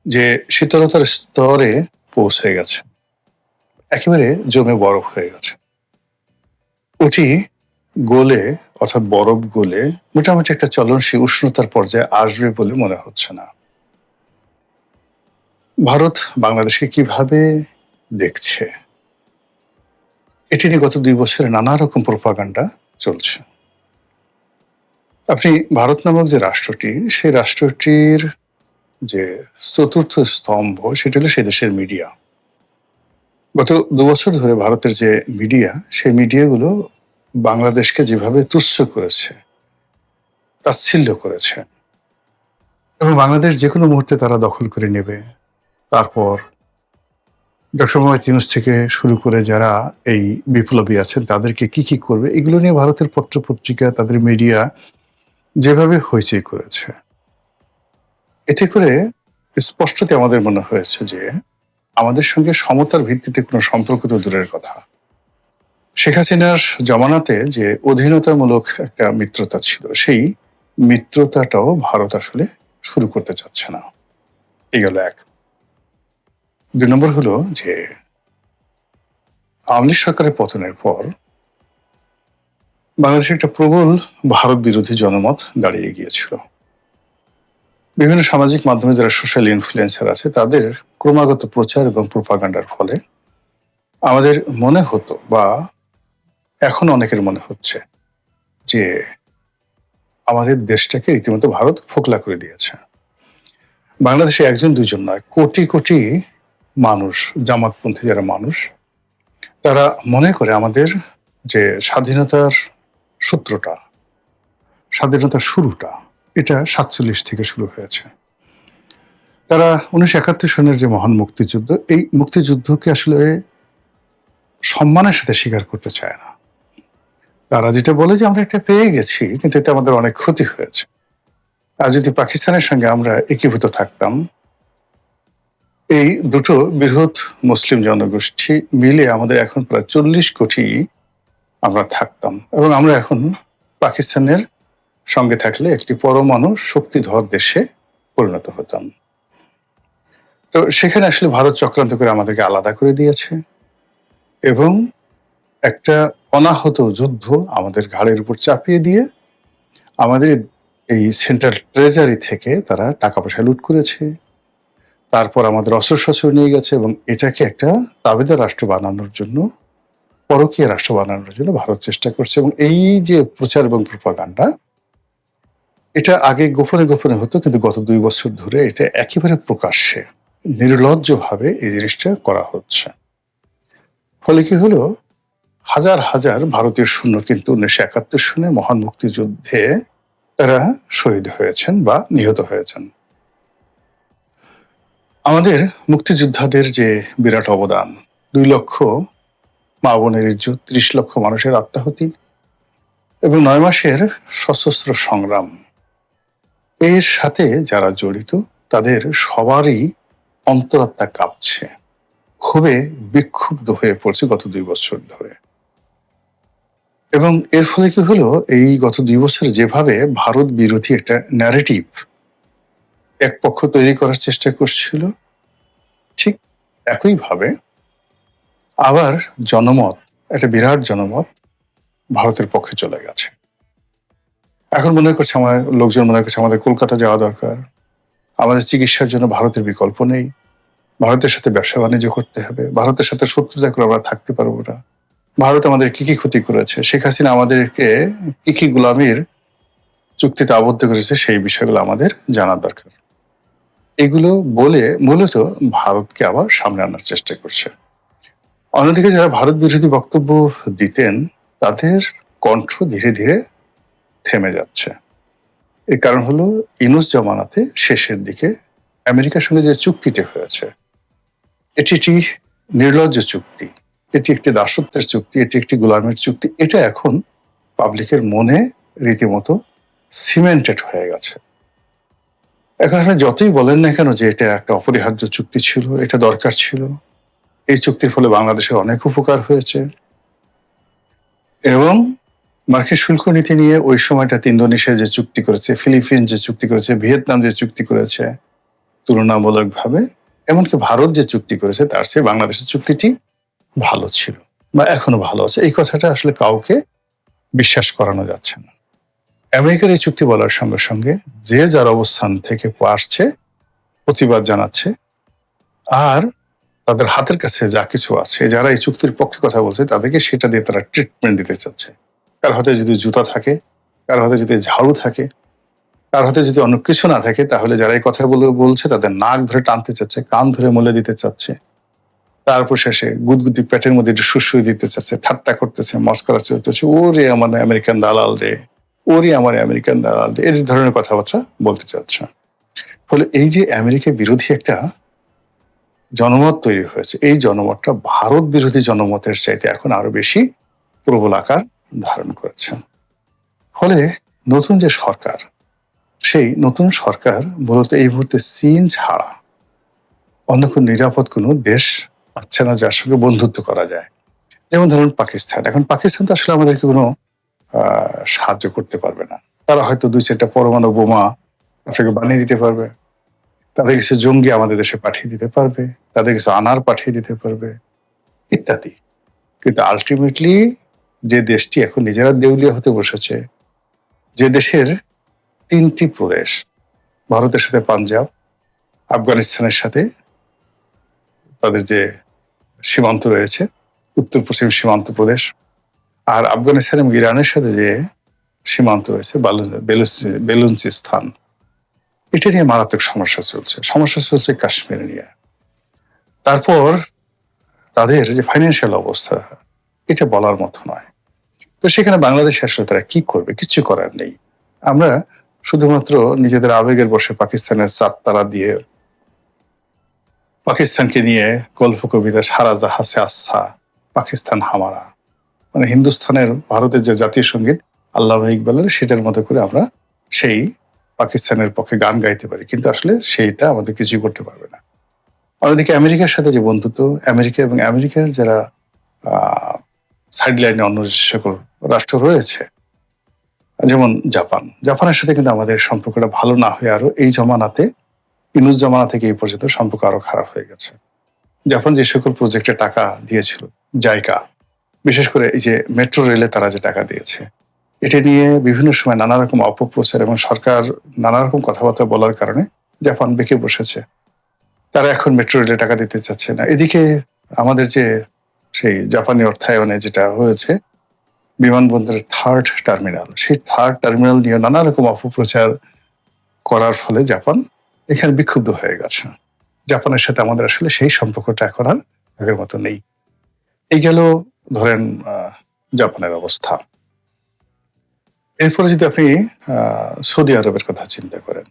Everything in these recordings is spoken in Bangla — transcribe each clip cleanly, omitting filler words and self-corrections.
যে শীতলতার স্তরে পৌঁছে গেছে, একেবারে জমে বরফ হয়ে গেছে। ওটি গলে, অর্থাৎ বরফ গলে মোটামুটি একটা চলনশীল উষ্ণতার পর্যায়ে আসবে বলে মনে হচ্ছে না। ভারত বাংলাদেশকে কিভাবে দেখছে, এটি নিয়ে গত ২ বছরে নানা রকম প্রোপাগান্ডা চলছে। আপনি ভারত নামক যে রাষ্ট্রটি, সেই রাষ্ট্রটির যে চতুর্থ স্তম্ভ সেটা হলো সে দেশের মিডিয়া। গত ২ বছর ধরে ভারতের যে মিডিয়া, সেই মিডিয়াগুলো বাংলাদেশকে যেভাবে তুচ্ছ করেছে, তাচ্ছিল্য করেছে এবং বাংলাদেশ যেকোনো মুহূর্তে তারা দখল করে নেবে। তারপর ডক্টর মোহাম্মদ ইউনূস থেকে শুরু করে যারা এই বিপ্লবী আছেন তাদেরকে কি করবে, এগুলো নিয়ে ভারতের পত্র-পত্রিকা, তাদের মিডিয়া যেভাবে হইচই করেছে, এতে করে স্পষ্টতই আমাদের মনে হয়েছে যে আমাদের সঙ্গে সমতার ভিত্তিতে কোনো সম্পর্ক তো দূরের কথা। শেখ হাসিনার জমানাতে যে অধীনতামূলক একটা মিত্রতা ছিল, সেই মিত্রতাটাও ভারত আসলে শুরু করতে চাচ্ছে না। এই গেল এক। ২ নম্বর হলো যে আওয়ামী লীগ সরকারের পতনের পর বাংলাদেশে একটা প্রবল ভারত বিরোধী জনমত দাঁড়িয়ে গিয়েছিল। বিভিন্ন সামাজিক মাধ্যমে যারা সোশ্যাল ইনফ্লুয়েন্সার আছে তাদের ক্রমাগত প্রচার এবং প্রোপাগান্ডার ফলে আমাদের মনে হতো, বা এখন অনেকের মনে হচ্ছে, যে আমাদের দেশটাকে রীতিমতো ভারত ফোকলা করে দিয়েছে। বাংলাদেশে একজন দুজন নয়, কোটি কোটি মানুষ, জামাতপন্থী যারা মানুষ, তারা মনে করে আমাদের যে স্বাধীনতার সূত্রটা, স্বাধীনতার শুরুটা, এটা ৪৭ থেকে শুরু হয়েছে। তারা ১৯৭১ সনের যে মহান মুক্তিযুদ্ধ, এই মুক্তিযুদ্ধকে আসলে সম্মানের সাথে স্বীকার করতে চায় না। তারা যেটা বলে যে আমরা এটা পেয়ে গেছি, কিন্তু এতে আমাদের অনেক ক্ষতি হয়েছে। আর যদি পাকিস্তানের সঙ্গে আমরা একীভূত থাকতাম, এই দুটো বৃহৎ মুসলিম জনগোষ্ঠী মিলে আমাদের এখন প্রায় ৪০ কোটি আমরা থাকতাম এবং আমরা এখন পাকিস্তানের সঙ্গে থাকলে একটি পরমাণু শক্তিধর দেশে পরিণত হতাম। তো সেখানে আসলে ভারত চক্রান্ত করে আমাদেরকে আলাদা করে দিয়েছে এবং একটা অনাহত যুদ্ধ আমাদের ঘাড়ের উপর চাপিয়ে দিয়ে আমাদের এই সেন্ট্রাল ট্রেজারি থেকে তারা টাকা পয়সা লুট করেছে। তারপর আমাদের অস্ত্রশস্ত্র নিয়ে গেছে এবং এটাকে একটা তাবেদার রাষ্ট্র বানানোর জন্য, পরকীয় রাষ্ট্র বানানোর জন্য ভারত চেষ্টা করছে। এবং এই যে প্রচার এবং প্রোপাগান্ডা, এটা আগে গোপনে গোপনে হতো, কিন্তু গত ২ বছর ধরে এটা একেবারে প্রকাশ্যে নির্লজ্জভাবে এই জিনিসটা করা হচ্ছে। ফলে কি হলো, হাজার হাজার ভারতীয় সৈন্য কিন্তু ১৯৭১ সনে মহান মুক্তিযুদ্ধে তারা শহীদ হয়েছেন বা নিহত হয়েছেন। আমাদের মুক্তিযোদ্ধাদের যে বিরাট অবদান, ২ লক্ষ মা বোনের ইজ্জত, ৩০ লক্ষ মানুষের আত্মাহুতি এবং ৯ মাসের সশস্ত্র সংগ্রাম, এর সাথে যারা জড়িত তাদের সবারই অন্তরাত্মা কাঁপছে, ক্ষোভে বিক্ষুব্ধ হয়ে পড়ছে গত ২ বছর ধরে। এবং এর ফলে কি হলো, এই গত ২ বছরে যেভাবে ভারত বিরোধী একটা ন্যারেটিভ এক পক্ষ তৈরি করার চেষ্টা করছিল, ঠিক একইভাবে আবার জনমত, একটা বিরাট জনমত ভারতের পক্ষে চলে গেছে। এখন মনে করছে লোকজন মনে করছে আমাদের কলকাতা যাওয়া দরকার, আমাদের চিকিৎসার জন্য ভারতের বিকল্প নেই, ভারতের সাথে ব্যবসা বাণিজ্য করতে হবে, ভারতের সাথে শত্রুতা করে আমরা থাকতে পারবো না, ভারত আমাদের কি ক্ষতি করেছে, শেখ হাসিনা আমাদেরকে কি গোলামির চুক্তিতে আবদ্ধ করেছে, সেই বিষয়গুলো আমাদের জানার দরকার। এগুলো বলে মূলত ভারতকে আবার সামনে আনার চেষ্টা করছে। অন্যদিকে যারা ভারত বিরোধী বক্তব্য দিতেন, তাদের কণ্ঠ ধীরে ধীরে থেমে যাচ্ছে। এর কারণ হলো, ইউনূস জমানাতে শেষের দিকে আমেরিকার সঙ্গে যে চুক্তিটি হয়েছে, এটি একটি নির্লজ্জ চুক্তি, এটি একটি দাসত্বের চুক্তি, এটি একটি গোলামের চুক্তি। এটা এখন পাবলিকের মনে রীতিমতো সিমেন্টেড হয়ে গেছে। এখন আপনি যতই বলেন না কেন যে এটা একটা অপরিহার্য চুক্তি ছিল, এটা দরকার ছিল, এই চুক্তির ফলে বাংলাদেশের অনেক উপকার হয়েছে, এবং মার্কিন শুল্ক নীতি নিয়ে ওই সময়টাতে ইন্দোনেশিয়া যে চুক্তি করেছে, ফিলিপিন যে চুক্তি করেছে, ভিয়েতনাম যে চুক্তি করেছে, তুলনামূলকভাবে, এমনকি ভারত যে চুক্তি করেছে তার চেয়ে বাংলাদেশের চুক্তিটি ভালো ছিল বা এখনো ভালো আছে, এই কথাটা আসলে কাউকে বিশ্বাস করানো যাচ্ছে না। আমেরিকার এই চুক্তি বলার সঙ্গে সঙ্গে যে যার অবস্থান থেকে আসছে, প্রতিবাদ জানাচ্ছে, আর তাদের হাতের কাছে যা কিছু আছে, যারা এই চুক্তির পক্ষে কথা বলছে তাদেরকে সেটা দিয়ে তারা ট্রিটমেন্ট দিতে চাচ্ছে। কার হাতে যদি জুতা থাকে, কার হাতে যদি ঝাড়ু থাকে, কার হাতে যদি অন্য কিছু না থাকে, তাহলে যারা এই কথা বলছে তাদের নাক ধরে টানতে চাচ্ছে, কান ধরে মলে দিতে চাচ্ছে, তারপর শেষে গুদগুদি পেটের মধ্যে একটু সুসুই দিতে চাচ্ছে, ঠাট্টা করতেছে, মস্করা চলতেছে, ওরে আমার আমেরিকান দালাল রে, ওরে আমার আমেরিকান দালাল রে, এই ধরনের কথাবার্তা বলতে চাচ্ছে। ফলে এই যে আমেরিকা বিরোধী একটা জনমত তৈরি হয়েছে, এই জনমতটা ভারত বিরোধী জনমতের চাইতে এখন আরো বেশি প্রবল আকার ধারণ করেছে। ফলে নতুন যে সরকার, সেই নতুন সরকার মূলত এই মুহূর্তে চীন ছাড়া অন্য কোনো নিরাপদ কোনো দেশ পাচ্ছে না যার সঙ্গে বন্ধুত্ব করা যায়। যেমন ধরুন পাকিস্তান। এখন পাকিস্তান তো আসলে আমাদেরকে কোনো সাহায্য করতে পারবে না। তারা হয়তো ২-৪টা পরমাণু বোমা আপনাকে বানিয়ে দিতে পারবে, তাদের কিছু জঙ্গি আমাদের দেশে পাঠিয়ে দিতে পারবে, তাদের কিছু আনার পাঠিয়ে দিতে পারবে ইত্যাদি। কিন্তু আলটিমেটলি যে দেশটি এখন নিজেরা দেউলিয়া হতে বসেছে, যে দেশের ৩টি প্রদেশ, ভারতের সাথে পাঞ্জাব, আফগানিস্তানের সাথে তাদের যে সীমান্ত রয়েছে, উত্তর পশ্চিম সীমান্ত প্রদেশ, আর আফগানিস্তান এবং ইরানের সাথে যে সীমান্ত রয়েছে বেলুচিস্তান, এটা নিয়ে মারাত্মক সমস্যা চলছে কাশ্মীর নিয়ে। তারপর তাদের যে ফাইন্যান্সিয়াল অবস্থা, এটা বলার মতো নয়। তো সেখানে বাংলাদেশে আসলে তারা কি করবে, কিচ্ছু করার নেই। আমরা শুধুমাত্র নিজেদের আবেগের বসে পাকিস্তানের চাঁদতারা দিয়ে, পাকিস্তানকে নিয়ে গল্প কবিতা, সারা জাহাসে আচ্ছা, পাকিস্তান হামারা, মানে হিন্দুস্তানের ভারতের যে জাতীয় সঙ্গীত আল্লামা ইকবালের, সেটার মতো করে আমরা সেই পাকিস্তানের পক্ষে গান গাইতে পারি, কিন্তু আসলে সেইটা আমাদের কিছুই করতে পারবে না। অন্যদিকে আমেরিকার সাথে যে বন্ধুত্ব, আমেরিকা এবং আমেরিকার যারা সাইড লাইনে অন্য যে সকল রাষ্ট্র রয়েছে, যেমন জাপানের সাথে কিন্তু আমাদের সম্পর্কটা ভালো না হয়ে আরো এই জমানাতে, ইনুস জমানা থেকে এই পর্যন্ত সম্পর্ক আরো খারাপ হয়ে গেছে। জাপান যে সকল প্রজেক্টে টাকা দিয়েছিল, জাইকা, বিশেষ করে এই যে মেট্রো রেলে তারা যে টাকা দিয়েছে, এটা নিয়ে বিভিন্ন সময় নানা রকম অপপ্রচার এবং সরকার নানা রকম কথাবার্তা বলার কারণে জাপান বেঁকে বসেছে। তারা এখন মেট্রো রেলে টাকা দিতে চাচ্ছে না। এদিকে আমাদের যে সেই জাপানি অর্থায়নে যেটা হয়েছে বিমানবন্দরের থার্ড টার্মিনাল, সেই থার্ড টার্মিনাল নিয়ে নানা রকম অপপ্রচার করার ফলে জাপান এখানে বিক্ষুব্ধ হয়ে গেছে। জাপানের সাথে আমাদের আসলে সেই সম্পর্কটা এখন আর আগের মতো নেই। এই গেল ধরেন জাপানের অবস্থা। এরপরে যদি আপনি সৌদি আরবের কথা চিন্তা করেন,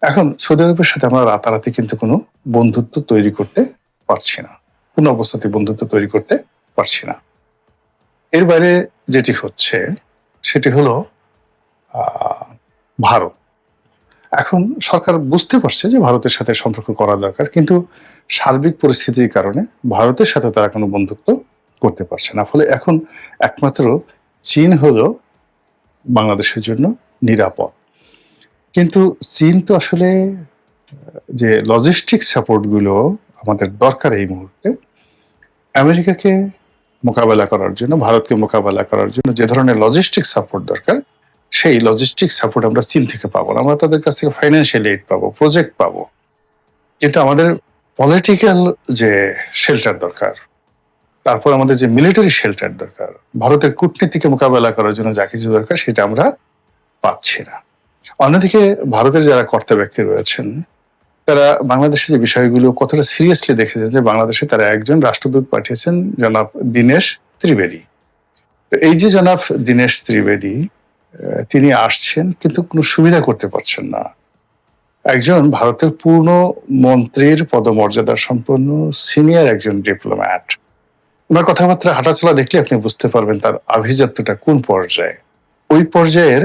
এখন সৌদি আরবের সাথে আমরা রাতারাতি কিন্তু কোনো বন্ধুত্ব তৈরি করতে পারছি না, কোনো অবস্থাতে বন্ধুত্ব তৈরি করতে পারছি না। এর বাইরে যেটি হচ্ছে সেটি হলো ভারত। এখন সরকার বুঝতে পারছে যে ভারতের সাথে সম্পর্ক করা দরকার, কিন্তু সার্বিক পরিস্থিতির কারণে ভারতের সাথে তারা কোনো বন্ধুত্ব করতে পারছে না। ফলে এখন একমাত্র চীন হলো বাংলাদেশের জন্য নিরাপদ। কিন্তু চীন তো আসলে যে লজিস্টিক সাপোর্টগুলো আমাদের দরকার এই মুহূর্তে, আমেরিকাকে মোকাবেলা করার জন্য, ভারতকে মোকাবেলা করার জন্য যে ধরনের লজিস্টিক সাপোর্ট দরকার, সেই লজিস্টিক সাপোর্ট আমরা চীন থেকে পাবো না। আমরা তাদের কাছ থেকে ফাইন্যান্সিয়াল এইড পাবো, প্রজেক্ট পাবো, কিন্তু আমাদের পলিটিক্যাল যে শেল্টার দরকার, তারপর আমাদের যে মিলিটারি শেল্টার দরকার, ভারতের কূটনীতিকে মোকাবেলা করার জন্য যা কিছু দরকার, সেটা আমরা পাচ্ছি না। অন্যদিকে ভারতের যারা কর্তা ব্যক্তি রয়েছেন, তারা বাংলাদেশের যে বিষয়গুলো কতটা সিরিয়াসলি দেখেছেন, যে বাংলাদেশে তারা একজন রাষ্ট্রদূত পাঠিয়েছেন, জনাব দীনেশ ত্রিবেদী। তো এই যে জনাব দীনেশ ত্রিবেদী, তিনি আসছেন কিন্তু কোনো সুবিধা করতে পারছেন না। একজন ভারতের পূর্ণ মন্ত্রীর পদমর্যাদা সম্পন্ন সিনিয়র একজন ডিপ্লোম্যাট, ওনার কথাবার্তা হাঁটাচলা দেখলে আপনি বুঝতে পারবেন তার আভিজাত্যটা কোন পর্যায়ে। ওই পর্যায়ের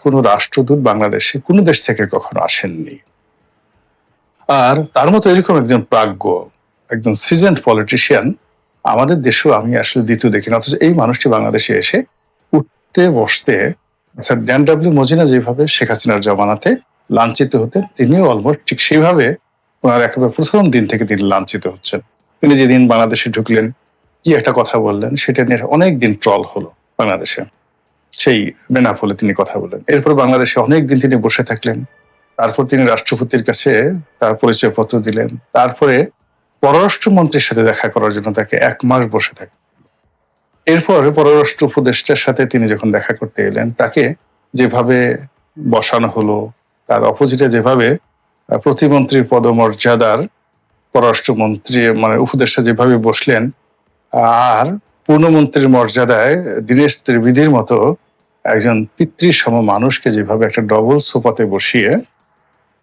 কোনো রাষ্ট্রদূত বাংলাদেশে কোনো দেশ থেকে কখনো আসেননি। আর তার মতো এরকম একজন প্রাজ্ঞ, একজন সিজেন্ট পলিটিশিয়ান আমাদের দেশেও আমি আসলে দ্বিতীয় দেখি না। অথচ এই মানুষটি বাংলাদেশে এসে উঠতে বসতে, অর্থাৎ ড্যান ডাব্লিউ মজিনা যেভাবে শেখ হাসিনার জমানাতে লাঞ্ছিত হতেন, তিনিও অলমোস্ট ঠিক সেইভাবে ওনার একেবারে প্রথম দিন থেকে তিনি লাঞ্ছিত হচ্ছেন। তিনি যেদিন বাংলাদেশে ঢুকলেন, কি একটা কথা বললেন, সেটা নিয়ে অনেক দিন ট্রল হলো বাংলাদেশে। সেই বেনাপোলে তিনি কথা বললেন। এরপর বাংলাদেশে অনেকদিন তিনি বসে থাকলেন। তারপর তিনি রাষ্ট্রপতির কাছে তার পরিচয়পত্র দিলেন। তারপরে পররাষ্ট্রমন্ত্রীর সাথে দেখা করার জন্য তাকে ১ মাস বসে থাকতে। এরপর পররাষ্ট্র উপদেষ্টার সাথে তিনি যখন দেখা করতে এলেন, তাকে যেভাবে বসানো হলো, তার অপোজিটে যেভাবে প্রতিমন্ত্রীর পদমর্যাদার পররাষ্ট্রমন্ত্রী মানে উপদেষ্টা যেভাবে বসলেন, আর পূর্ণমন্ত্রীর মর্যাদায় দীনেশ ত্রিবেদীর মতো একজন পিতৃসম মানুষকে যেভাবে একটা ডবল সোফাতে বসিয়ে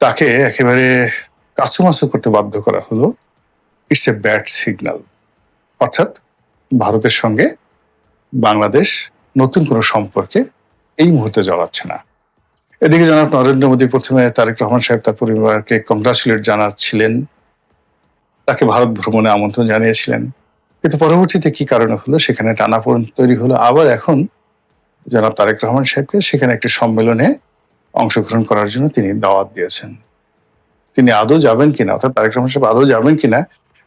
তাকে একেবারে কাছুমাছু করতে বাধ্য করা হলো, ইটস এ ব্যাড সিগন্যাল। অর্থাৎ ভারতের সঙ্গে বাংলাদেশ নতুন কোনো সম্পর্কে এই মুহূর্তে জড়াচ্ছে না। এদিকে জনাব নরেন্দ্র মোদী প্রথমে তারেক রহমান সাহেব তার পরিবারকে কংগ্রাচুলেট জানাচ্ছিলেন, তাকে ভারত ভ্রমণে আমন্ত্রণ জানিয়েছিলেন। কিন্তু পরবর্তীতে কি কারণে হলো, সেখানে টানাপোড়েন তৈরি হলো। আবার এখন জনাব তারেক রহমান সাহেবকে সেখানে একটি সম্মেলনে অংশগ্রহণ করার জন্য তিনি দাওয়াত দিয়েছেন। তিনি আদৌ যাবেন কিনা, অর্থাৎ তারেক রহমান সাহেব আদৌ যাবেন কিনা,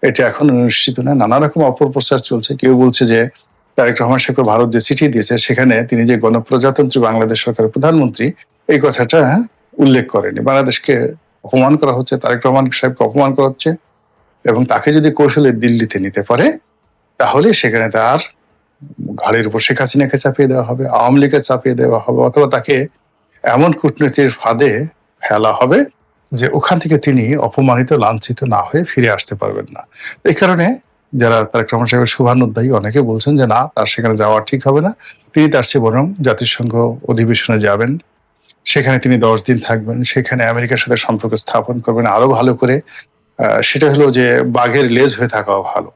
এটা এখনো নিশ্চিত না। নানা রকম অপপ্রচার চলছে। কেউ বলছে যে তারেক রহমান সাহেবকে ভারত যে চিঠি দিয়েছে সেখানে তিনি যে গণপ্রজাতন্ত্রী বাংলাদেশ সরকারের প্রধানমন্ত্রী, এই কথাটা উল্লেখ করেনি। বাংলাদেশকে অপমান করা হচ্ছে, তারেক রহমান সাহেবকে অপমান করা হচ্ছে, এবং তাকে যদি কৌশলে দিল্লিতে নিতে পারে তাহলে সেখানে তার ঘাড়ের উপর শেখ হাসিনাকে চাপিয়ে দেওয়া হবে, আওয়ামী লীগকে চাপিয়ে দেওয়া হবে, অথবা তাকে এমন কূটনীতির ফাঁদে ফেলা হবে যে ওখান থেকে তিনি অপমানিত লাঞ্ছিত না হয়ে ফিরে আসতে পারবেন না। এই কারণে যারা তারেক রহমান সাহেবের শুভানুধ্যায়ী অনেকে বলছেন যে না, তার সেখানে যাওয়া ঠিক হবে না, তিনি তার চেয়ে বরং জাতিসংঘ অধিবেশনে যাবেন, সেখানে তিনি 10 দিন থাকবেন, সেখানে আমেরিকার সাথে সম্পর্ক স্থাপন করবেন আরো ভালো করে। সেটা হলো যে বাঘের লেজ হয়ে থাকাও ভালো।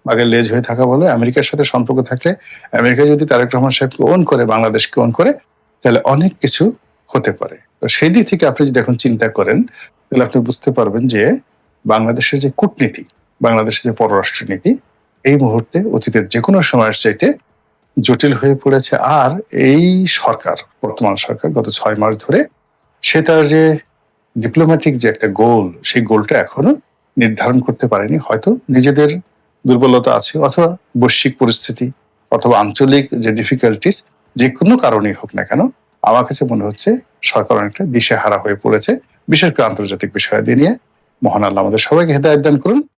বাঘের লেজ হয়ে থাকা বলে আমেরিকার সাথে সম্পর্ক থাকলে আমেরিকা যদি তারেক রহমান সাহেবকে ওন করে, বাংলাদেশকে ওন করে, তাহলে অনেক কিছু হতে পারে। তো সেই দিক থেকে আপনি যদি এখন চিন্তা করেন, তাহলে আপনি বুঝতে পারবেন যে বাংলাদেশের যে কূটনীতি, বাংলাদেশের যে পররাষ্ট্রনীতি, এই মুহূর্তে অতীতের যে কোনো সময়ের চাইতে জটিল হয়ে পড়েছে। আর এই সরকার, বর্তমান সরকার গত 6 মাস ধরে সে তার যে ডিপ্লোম্যাটিক যে একটা গোল, সেই গোলটা এখনো নির্ধারণ করতে পারেনি। হয়তো নিজেদের দুর্বলতা আছে, অথবা বৈশ্বিক পরিস্থিতি, অথবা আঞ্চলিক যে ডিফিকাল্টিস, যে কোনো কারণেই হোক না কেন, আমার কাছে মনে হচ্ছে সরকার অনেকটা দিশেহারা হয়ে পড়েছে, বিশেষ করে আন্তর্জাতিক বিষয়াদি নিয়ে। মহান আল্লাহ আমাদের সবাইকে হেদায়েত দান করুন।